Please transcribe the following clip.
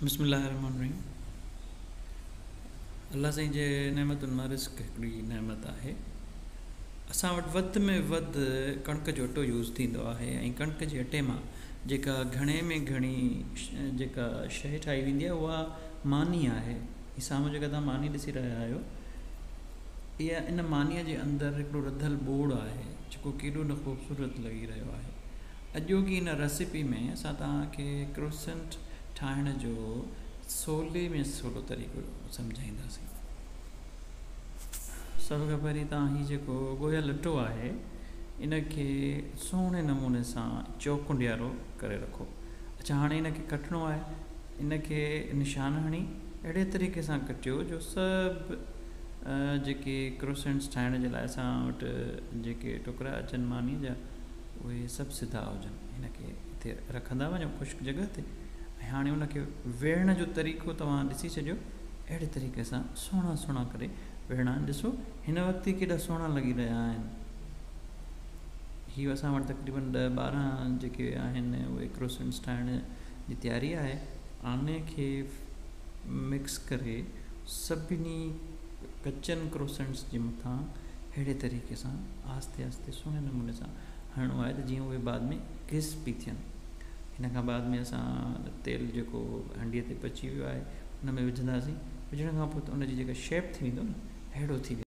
बिस्मिल्लाहिर्रहमानिर्रहीम। अल्लाह साईं जे नेमतुनि मां रिस्क हिकिड़ी नेमत आहे। असां वटि वधि में वधि कणिक जो अटो यूज़ थींदो आहे ऐं कणिक जे अटे मां जेका घणे में घणी जेका शइ ठाही वेंदी आहे उहा मानी आहे। हीअ साम्हूं जेका तव्हां मानी ॾिसी रहिया आहियो, इहा इन मानीअ जे अंदरि हिकिड़ो रधियलु बोड़ आहे जेको केॾो न ख़ूबसूरत लॻी रहियो आहे। अॼोकी इन रेसिपी में असां तव्हांखे क्रोसेंट ठाहिण जो सवले में सवलो तरीक़ो सम्झाईंदासीं। सभ खां पहिरीं तव्हां हीउ जेको ॻोहियल अटो आहे इनखे सुहिणे नमूने सां चौकुंडियारो करे रखो। अच्छा, हाणे इनखे कटणो आहे, इनखे निशान हणी अहिड़े तरीक़े सां कटियो जो सभु जेके क्रोसेंट्स ठाहिण जे लाइ असां वटि जेके टुकड़ा अचनि मानी जा उहे सभु सिधा हुजनि। हिनखे हिते रखंदा वञो ख़ुश्क जॻह ते ऐं हाणे उनखे वेहण जो तरीक़ो तव्हां ॾिसी छॾियो। अहिड़े तरीक़े सां सुहिणा सुहिणा करे वेहणा आहिनि। ॾिसो हिन वक़्तु ई केॾा सुहिणा लॻी रहिया आहिनि। हीउ असां वटि तक़रीबन 10-12 जेके आहिनि उहे क्रोसेंट्स ठाहिण जी तयारी आहे। आने खे मिक्स करे सभिनी कचनि क्रोसेंट्स जे मथां अहिड़े तरीक़े सां आहिस्ते आहिस्ते सुहिणे नमूने सां हणिणो आहे त जीअं उहे बाद में क्रिस्पी थियनि। हिन खां बाद में असां तेल जेको हंडीअ ते पची वियो आहे हुन में विझंदासीं। विझण खां पोइ त उनजी जेका शेप थी वेंदो न अहिड़ो थी वेंदो।